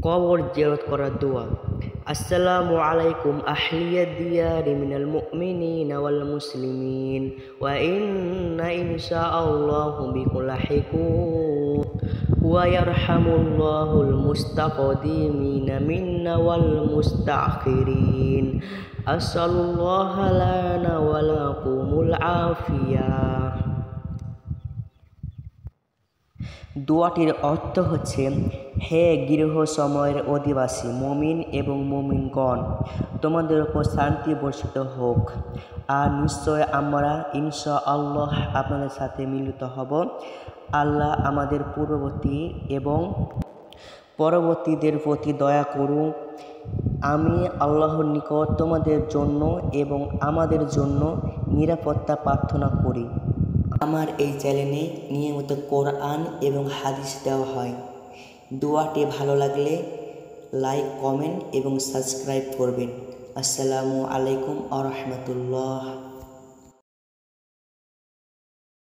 কবর জিয়ারত করার দোয়া। আসসালামু আলাইকুম আহলিয়াদ দিয়ারি মিনাল মুমিনিনা ওয়াল মুসলিমিন ওয়া ইন্না ইনশাআল্লাহু বিকুম লাহিকুন ওয়া ইয়ারহামুল্লাহুল মুস্তাকদিমিনা মিন্না ওয়াল মুস্তাখিরিন। আসসালুল্লাহা লানা ওয়া লাকুমুল আফিয়াহ। দোয়াটির অর্থ হচ্ছে, হে গৃহ সময়ের অধিবাসী মুমিন এবং মুমিনগণ, তোমাদের উপর শান্তি বর্ষিত হোক। আর নিশ্চয় আমরা ইনশাআল্লাহ আপনাদের সাথে মিলিত হব। আল্লাহ আমাদের পূর্ববর্তী এবং পরবর্তীদের প্রতি দয়া করুন। আমি আল্লাহর নিকট তোমাদের জন্য এবং আমাদের জন্য নিরাপত্তা প্রার্থনা করি। আমার এই চ্যানেলে নিয়মিত কোরআন এবং হাদিস দেওয়া হয়। দোয়াটি ভালো লাগলে লাইক, কমেন্ট এবং সাবস্ক্রাইব করবেন। আসসালামু আলাইকুম ওয়া রাহমাতুল্লাহ।